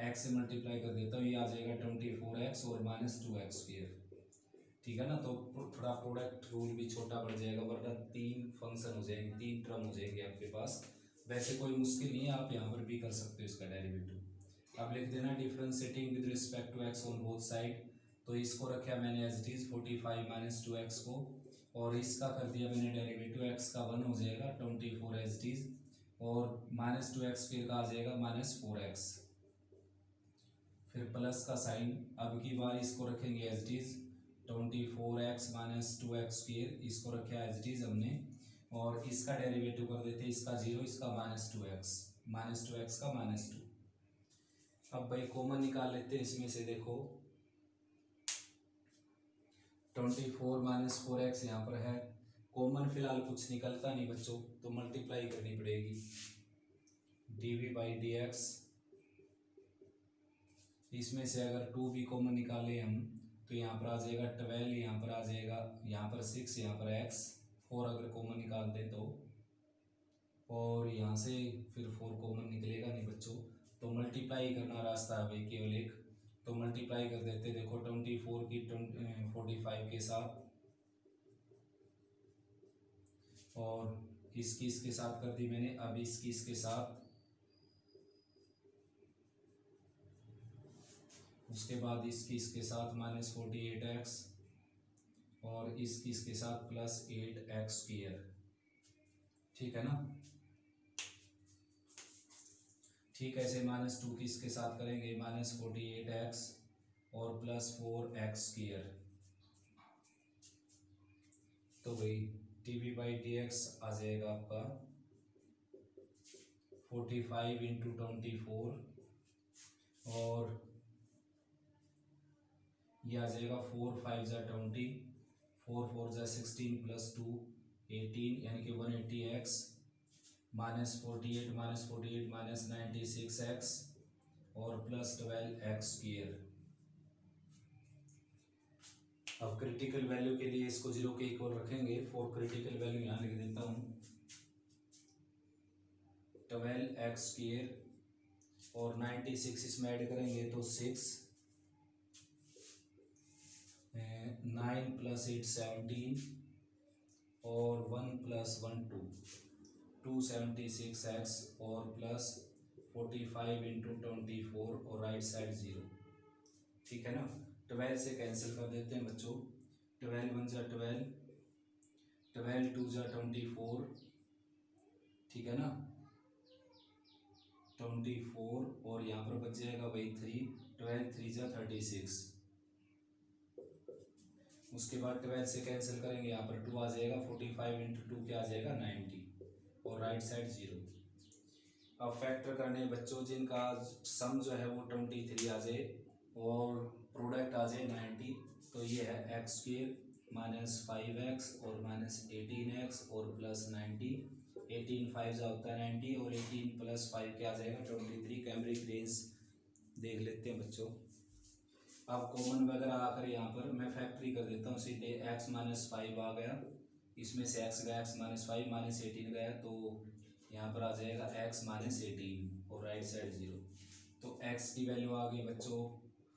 x से मल्टीप्लाई कर देता हूँ, ये आ जाएगा 24x और माइनस 2x स्क्वायर। ठीक है ना। तो थोड़ा प्रोडक्ट रूल भी छोटा बढ़ जाएगा, वरना तीन फंक्शन हो जाएंगे, तीन टर्म हो जाएंगे आपके पास। वैसे कोई मुश्किल नहीं है, आप यहाँ पर भी कर सकते हो इसका डेरिवेटिव। अब लिख देना differentiating with respect to x on both side, तो इसको रखा मैंने as it is 45 minus 2x को, और इसका कर दिया मैंने डेरिवेटिव, x का 1 हो जाएगा 24 एज इट इज, और माइनस 2x फिर का आ जाएगा माइनस 4x, फिर प्लस का साइन। अब की बार इसको रखेंगे as it is 24x minus 2x square, इसको रखा एज इट इज हमने, और इसका डेरिवेटिव कर देते हैं, इसका 0, इसका माइनस 2x का माइनस 2। अब भाई कॉमन निकाल लेते हैं इसमें से, देखो 24 माइनस 4x यहाँ पर है, कॉमन फिलहाल कुछ निकलता नहीं बच्चों, तो मल्टीप्लाई करनी पड़ेगी, dv बाई डी एक्स, इसमें से अगर 2 भी कॉमन निकाले हम, तो यहाँ पर आ जाएगा 12, यहाँ पर आ जाएगा, यहाँ पर 6, यहाँ पर x, 4 अगर कॉमन निकाल दें तो, और यहाँ से फिर 4 कॉमन निकलेगा नहीं बच्चों, तो मल्टीप्लाई करना रास्ता है भाई केवल एक, तो मल्टीप्लाई कर देते, देखो 24 की 45 के साथ, और इसकी इसके साथ कर दी मैंने, अब इसकी इसके साथ, उसके बाद इसकी इसके साथ माइनस 48x, और इसकी इसके साथ प्लस 8x स्क्वायर। ठीक है ना। ठीक है। ऐसे माइनस 2 की इसके साथ करेंगे, माइनस 48x और प्लस 4x स्क्वायर, तो भाई dv बाई डी एक्स आ जाएगा आपका 45 इंटू 24, और ये आ जाएगा 4 5 जा 20, 4 4 जा 16 प्लस 2 18, यानी कि 180x माइनस 48 माइनस 96x और प्लस 12x स्क्वायर। अब क्रिटिकल वैल्यू के लिए इसको 0 के इक्वल रखेंगे। फॉर क्रिटिकल वैल्यू यहाँ लिख देता हूँ 12x² और 96 इसमें ऐड करेंगे तो 6, 9 + 8 17 और 1 + 1 2, 276x और प्लस 45 × 24 और राइट साइड 0। ठीक है ना। 12 से कैंसिल कर देते हैं बच्चों। 12 × 1 = 12, 12 × 2 = 24। ठीक है ना, 24 और यहाँ पर बच जाएगा वही 3, 12 × 3 = 36। उसके बाद 12 से कैंसिल करेंगे, यहाँ पर 2 आ जाएगा, 45 × 2 क्या आ जाएगा 90 और राइट साइड 0। अब फैक्टर करने बच्चों जिनका सम जो है वो 23 आ जाए और प्रोडक्ट आ जाए 90, तो ये है x² - 5x और -18x और +90। 18 5 होता है 90 और 18 + 5 क्या आ जाएगा 23। कैम्ब्रिक रेंज देख लेते हैं बच्चों। अब कॉमन वगैरह आकर यहाँ पर मैं फैक्टरी कर देता हूँ सीधे। x - 5 आ गया, इसमें से x गया, x - 5 -18 गया, तो यहाँ पर आ जाएगा x - 18 और राइट साइड 0। तो x की वैल्यू आ गई बच्चों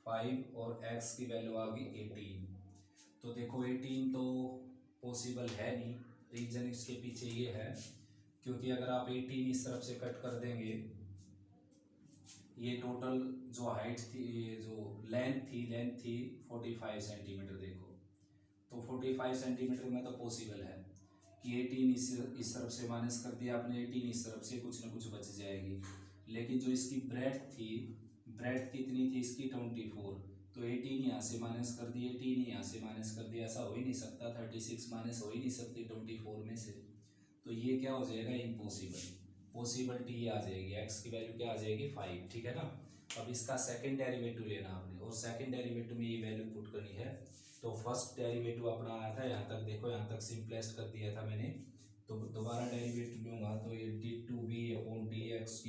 5 और x की वैल्यू आ गई 18। तो देखो 18 तो पॉसिबल है नहीं, रीजन इसके पीछे ये है क्योंकि अगर आप 18 इस तरफ से कट कर देंगे, ये टोटल जो हाइट थी, ये जो लेंथ थी 45 सेंटीमीटर। देखो तो 45 सेंटीमीटर में तो पॉसिबल है कि 18 इस तरफ से माइनस कर दिया आपने, 18 इस तरफ से कुछ ना कुछ बच जाएगी। लेकिन जो इसकी ब्रेथ कितनी थी इसकी 24, तो 18 यहाँ से माइनस कर दी, 18 यहाँ से माइनस कर दिया, ऐसा हो ही नहीं सकता। 36 माइनस हो ही नहीं सकती 24 में से, तो ये क्या हो जाएगा इम्पॉसिबल। पॉसिबिलिटी ये आ जाएगी, x की वैल्यू क्या आ जाएगी 5। ठीक है ना। अब इसका सेकंड डेरिवेटिव लेना आपने और सेकंड डेरिवेटिव में ये वैल्यू पुट करनी है। तो फर्स्ट डेरिवेटिव अपना आया था यहाँ तक, देखो यहाँ तक सिंपलेस्ट कर दिया था मैंने, तो दोबारा डेरिवेटिव लूँगा तो ये d2v/dx²,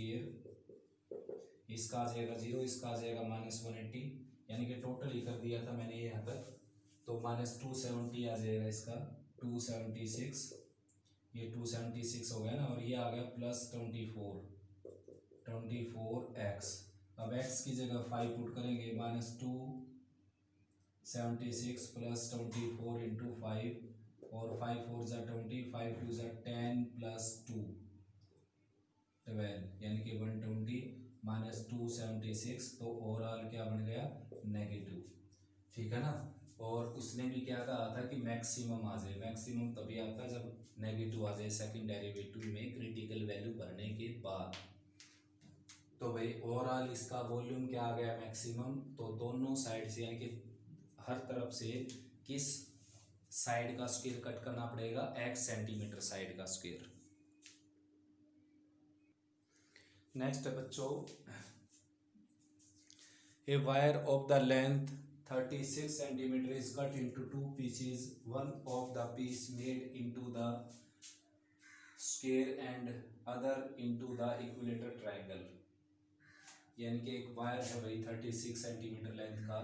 इसका आ जाएगा 0, इसका आ जाएगा -180, यानी कि टोटल ही कर दिया था मैंने यहाँ तक। तो -270 आ जाएगा इसका, 276, ये 276 हो गया ना, और ये आ गया +24 24x। अब x की जगह 5 पुट करेंगे, -276 + 24 × 5 और 5 4 = 20, 5 2 = 10 + 2 12, यानी कि 120 -276, तो ओवरऑल क्या बन गया नेगेटिव। ठीक है ना। और उसने भी क्या कहा था कि मैक्सिमम आ जाए, मैक्सिमम तभी आता है जब नेगेटिव आ जाए सेकंड डेरिवेटिव में क्रिटिकल वैल्यू भरने के बाद। तो भाई ओवरऑल इसका वॉल्यूम क्या आ गया मैक्सिमम, तो दोनों साइड से यानी कि हर तरफ से किस साइड का स्क्वायर कट करना पड़ेगा, x सेंटीमीटर साइड का स्क्वायर। नेक्स्ट है बच्चों, a wire of the length 36 centimeter is cut into 2 pieces. One of the piece made into the square and other into the equilateral triangle. यानी कि एक wire है भाई 36 सेंटीमीटर लेंथ का,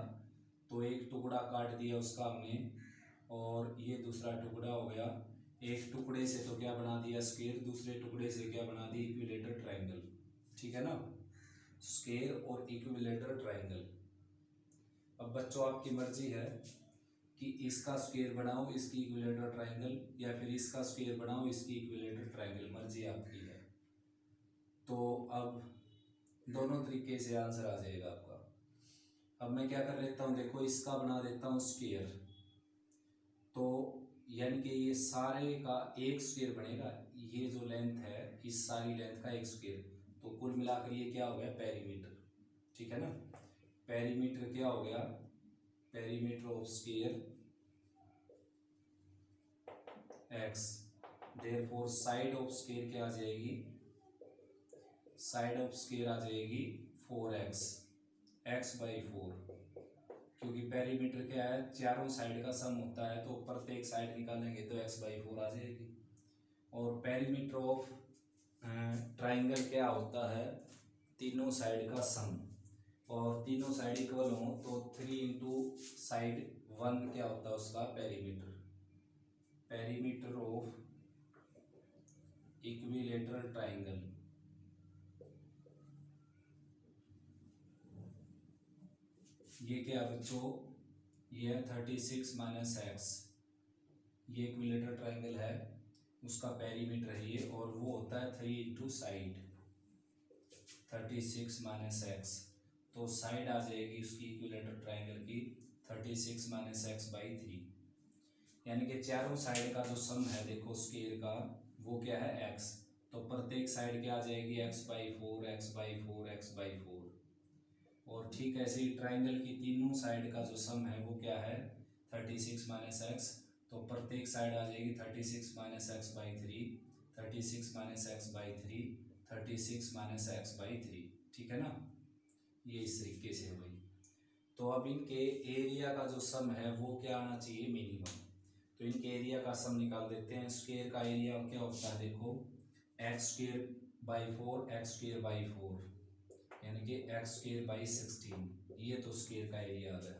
तो एक टुकड़ा काट दिया उसका हमने और ये दूसरा टुकड़ा हो गया। एक टुकड़े से तो क्या बना दिया स्क्वायर, दूसरे टुकड़े से क्या बना दी इक्विलेटरल ट्रायंगल। ठीक है ना, स्क्वायर और इक्विलेटरल ट्रायंगल। अब बच्चों आपकी मर्जी है कि इसका स्क्वायर बनाओ इसकी इक्विलेटरल ट्रायंगल, या फिर इसका स्क्वायर बनाओ इसकी इक्विलेटरल ट्रायंगल, मर्जी आपकी है। तो अब दोनों तरीके से आंसर आ जाएगा आपका। अब मैं क्या कर लेता हूँ, देखो इसका बना देता हूँ स्क्वायर, तो यानी कि ये सारे का एक स्क्वायर बनेगा। ये जो लेंथ है इस सारी लेंथ का एक स्क्वायर, तो कुल मिलाकर ये क्या हो गया पेरीमीटर। ठीक है ना, पेरीमीटर क्या हो गया, perimeter of square x। Therefore side of square क्या आ जाएगी, साइड ऑफ स्क्वायर आ जाएगी 4x, x/4, क्योंकि पेरीमीटर क्या है चारों साइड का सम होता है, तो प्रत्येक साइड निकालेंगे तो x/4 आ जाएगी। और पेरीमीटर ऑफ ट्राइंगल क्या होता है, तीनों साइड का सम, और तीनों साइड इक्वल हो तो 3 × साइड 1 क्या होता है उसका perimeter, perimeter of equilateral triangle. ये क्या बच्चों, ये है 36 माइनस एक्स, ये इक्विलेटरल ट्राइंगल है, उसका पेरीमीटर है ये, और वो होता है 3 इंटू साइड 36 माइनस एक्स। तो साइड आ जाएगी उसकी इक्विलेटरल ट्राइंगल की 36 माइनस एक्स बाई 3, यानी कि चारों साइड का जो सम है देखो स्क्वायर का, वो क्या है एक्स। तो प्रत्येक साइड क्या आ जाएगी, x by 4, x by 4, x by 4। और ठीक ऐसे ही ट्राइंगल की तीनों साइड का जो सम है वो क्या है 36 माइनस एक्स। तो प्रत्येक साइड आ जाएगी 36 minus x by 3, 36 minus x by 3, 36 minus x by 3, ठीक है ना। ये इस तरीके से है भाई। तो अब इनके एरिया का जो सम है वो क्या आना चाहिए, मिनिमम। तो इनके एरिया का सम निकाल देते हैं। स्क्वायर का एरिया क्या होता है देखो, x square by 4, x square by 4, यानी कि एक्स स्क्वायर बाई 16। ये तो स्क्वायर का एरिया आ गया,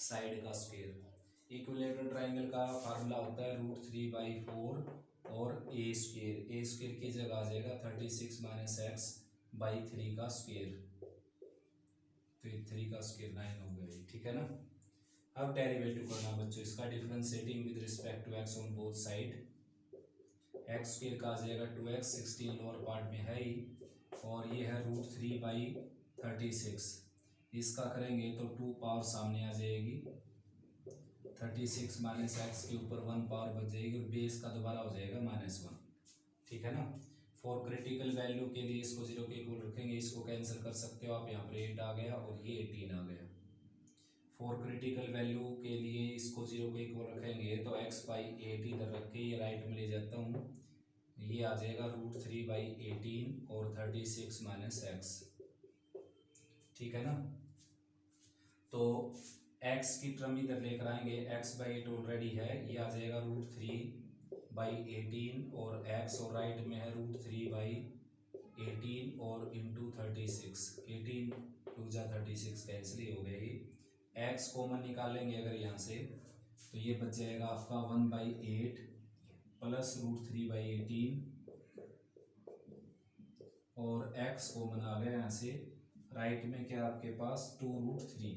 साइड का स्क्वायर। इक्विलेटरल ट्राइंगल का फार्मूला होता है √3/4 और ए स्क्वायर की जगह आ जाएगा 36 माइनस एक्स बाई 3 का स्क्वायर। तो 3 का स्क्वायर 9 हो गया, ठीक है ना। अब डेरिवेटिव करना बच्चों इसका, differentiating with respect to X on both side. X square का आ जाएगा 2x, 16 लोअर पार्ट में है ही, और ये है √3/36। इसका करेंगे तो 2 पावर सामने आ जाएगी, 36 माइनस एक्स के ऊपर 1 पावर बच जाएगी, और बेस का दोबारा हो जाएगा -1, ठीक है ना। फॉर क्रिटिकल वैल्यू के लिए इसको 0 के इक्वल रखेंगे, इसको कैंसिल कर सकते हो आप, यहाँ पर 8 आ गया और ये 18 आ गया। फॉर क्रिटिकल वैल्यू के लिए इसको 0 के इक्वल रखेंगे तो x/8 इधर रख के ये राइट में ले जाता हूँ, ये आ जाएगा √3/18 और 36 माइनस एक्स, ठीक है ना। तो x की टर्म इधर लेकर आएंगे, x/8 ऑलरेडी है, ये आ जाएगा √3/18 और x, और राइट में है √3/18 और इंटू 36, 18 2 जा 36 कैंसिल ही हो गया। ये x कॉमन निकालेंगे अगर यहाँ से तो ये बच जाएगा आपका 1/8 प्लस √3/18, और x कॉमन आ गया यहाँ से, राइट में क्या आपके पास 2√3,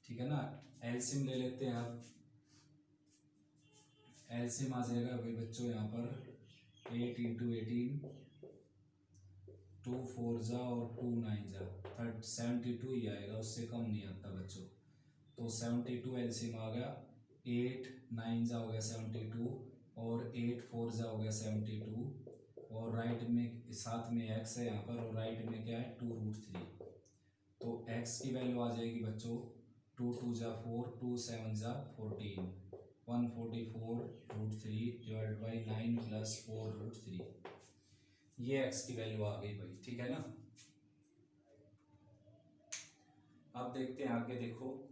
ठीक है ना। एलसीएम ले लेते हैं आप, एलसीएम आ जाएगा भाई बच्चों यहाँ पर 8 इंटू 18, 2 4 जा और 2 9 जा 72 ही आएगा, उससे कम नहीं आता बच्चों। तो 72 एलसीएम आ गया, 8 9 जा हो गया 72, और 8 4 जा हो गया 72, और राइट में साथ में x है यहाँ पर, और राइट में क्या है 2√3। तो x की वैल्यू आ जाएगी बच्चों 2 2 जा 4, 2 7 जा 14, 144√3 डिवाइड बाई 9 प्लस 4√3। ये x की वैल्यू आ गई भाई, ठीक है ना। अब देखते हैं आगे, देखो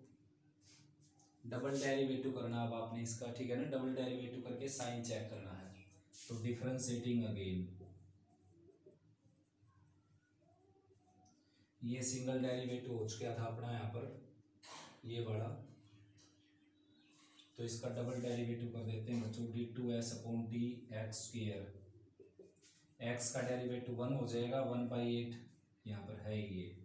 डबल डेरिवेटिव करना अब आपने इसका, ठीक है ना। डबल डेरिवेटिव करके साइन चेक करना है। तो डिफरेंशिएटिंग अगेन, ये सिंगल डेरिवेटिव हो चुका था अपना यहाँ पर, ये बड़ा, तो इसका डबल डेरिवेटिव कर देते हैं बच्चों, d2s/d x²। x का डेरिवेटिव 1 हो जाएगा, 1/8 यहाँ पर है ये,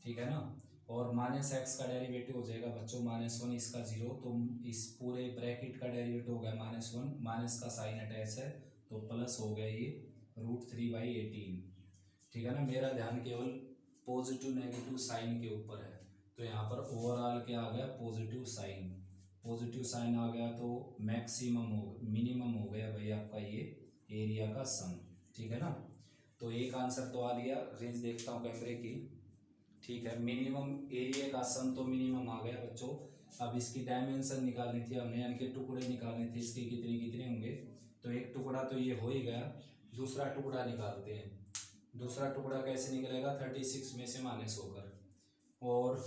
ठीक है ना। और माइनस एक्स का डेरिवेटिव हो जाएगा बच्चों -1, इसका 0, तो इस पूरे ब्रैकेट का डेरिवेटिव हो गया -1, माइनस का साइन अटैच है तो प्लस हो गया ये √3/18, ठीक है ना। मेरा ध्यान केवल पॉजिटिव नेगेटिव साइन के ऊपर है, तो यहाँ पर ओवरऑल क्या आ गया, पॉजिटिव साइन। पॉजिटिव साइन आ गया तो मिनिमम हो गया भाई आपका ये एरिया का सम, ठीक है ना। तो एक आंसर तो आ गया, रेंज देखता हूँ कैमरे की, ठीक है। मिनिमम एरिया का सम तो मिनिमम आ गया बच्चों। अब इसकी डायमेंशन निकालनी थी हमने, यानी कि टुकड़े निकालने थे इसके, कितने कितने होंगे। तो एक टुकड़ा तो ये हो ही गया, दूसरा टुकड़ा निकालते हैं। दूसरा टुकड़ा कैसे निकलेगा, 36 में से माइनस होकर। और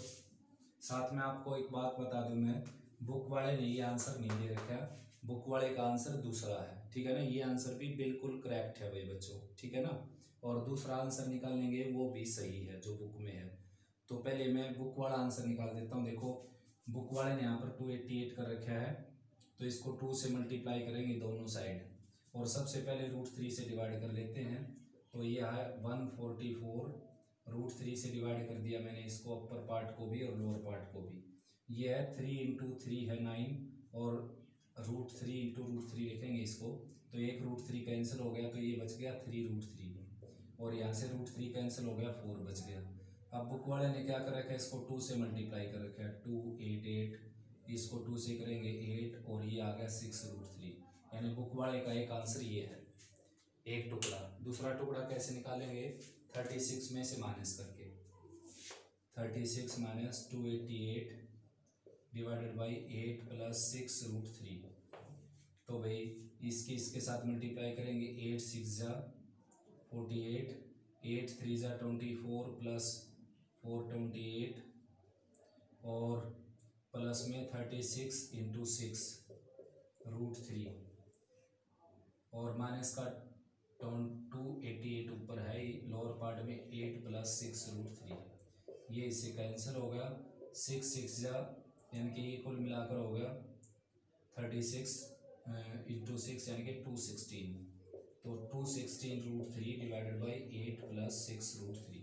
साथ में आपको एक बात बता दूं मैं, बुक वाले ने ये आंसर नहीं दे रखा, बुक वाले का आंसर दूसरा है, ठीक है ना। ये आंसर भी बिल्कुल करेक्ट है भाई बच्चों, ठीक है ना। और दूसरा आंसर निकालेंगे वो भी सही है जो बुक में है। तो पहले मैं बुक वाला आंसर निकाल देता हूँ। देखो बुक वाले ने यहाँ पर 288 कर रखा है, तो इसको 2 से मल्टीप्लाई करेंगे दोनों साइड, और सबसे पहले √3 से डिवाइड कर लेते हैं। तो ये है 144, √3 से डिवाइड कर दिया मैंने इसको, अपर पार्ट को भी और लोअर पार्ट को भी। ये है 3 × 3 है 9, और √3 × √3 लिखेंगे इसको, तो एक √3 कैंसिल हो गया, तो ये बच गया 3√3, और यहाँ से √3 कैंसिल हो गया, 4 बच गया। अब बुक वाले ने क्या कर रखा है, इसको 2 से मल्टीप्लाई कर रखा है, 288, इसको 2 से करेंगे 8, और ये आ गया 6√3, यानी बुक वाले का एक आंसर ये है, एक टुकड़ा। दूसरा टुकड़ा कैसे निकालेंगे, 36 में से माइनस करके, 36 माइनस 288 डिवाइडेड बाई 8 + 6√3। तो भाई इसके साथ मल्टीप्लाई करेंगे, 8 × 6 = 48, 8 × 3 = 24 + 4 28, और प्लस में 36 × 6 √3, और माइनस का 288 ऊपर है, लोअर पार्ट में 8 + 6√3, ये इससे कैंसिल हो गया, 6 × 6 यानी कि ये कुल मिलाकर हो गया 36 × 6 यानी कि 216, तो 216√3 डिवाइडेड बाई 8 + 6√3।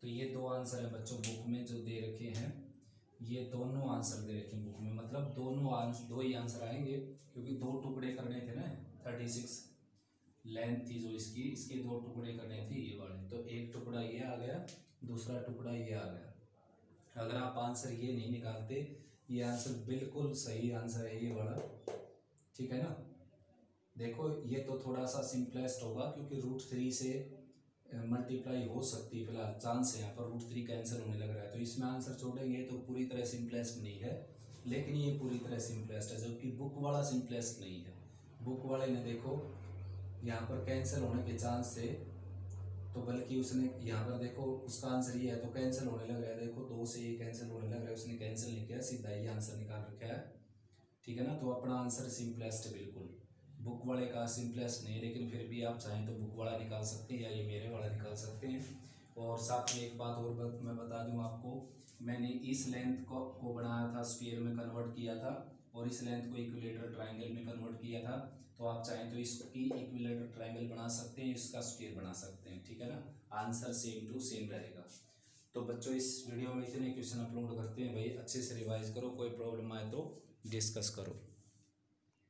तो ये दो आंसर है बच्चों बुक में जो दे रखे हैं, ये दोनों आंसर दे रखे हैं बुक में, मतलब दो ही आंसर आएंगे, क्योंकि 2 टुकड़े करने थे ना, 36 लेंथ थी जो इसके 2 टुकड़े करने थे ये वाले, तो एक टुकड़ा ये आ गया, दूसरा टुकड़ा ये आ गया। अगर आप आंसर ये नहीं निकालते, ये आंसर बिल्कुल सही आंसर है ये वाला, ठीक है ना। देखो ये तो थोड़ा सा सिंपलेस्ट होगा, क्योंकि √3 से मल्टीप्लाई हो सकती है, फिलहाल चांस है यहाँ पर, √3 कैंसिल होने लग रहा है, तो इसमें आंसर छोड़ेंगे तो पूरी तरह सिंपलेस्ट नहीं है, लेकिन ये पूरी तरह सिंपलेस्ट है, जबकि बुक वाला सिंपलेस्ट नहीं है। बुक वाले ने देखो यहाँ पर कैंसिल होने के चांस थे, तो बल्कि उसने यहाँ पर देखो उसका आंसर ये है, तो कैंसिल होने लग रहा है, देखो 2 से ये कैंसिल होने लग रहा है, उसने कैंसिल नहीं किया, सीधा ये आंसर निकाल रखा है, ठीक है ना। तो अपना आंसर सिंपलेस्ट है बिल्कुल, बुक वाले का सिंपलेस्ट नहीं है, लेकिन फिर भी आप चाहें तो बुक वाला निकाल सकते हैं, या ये मेरे वाला निकाल सकते हैं। और साथ में एक बात और मैं बता दूं आपको, मैंने इस लेंथ को बनाया था, स्फीयर में कन्वर्ट किया था, और इस लेंथ को इक्विलेटरल ट्रायंगल में कन्वर्ट किया था, तो आप चाहें तो इसकी इक्विलेटरल ट्रायंगल बना सकते हैं, इसका स्फीयर बना सकते हैं, ठीक है ना। आंसर सेम टू सेम रहेगा। तो बच्चों इस वीडियो में इतने क्वेश्चन अपलोड करते हैं भाई, अच्छे से रिवाइज करो, कोई प्रॉब्लम आए तो डिस्कस करो।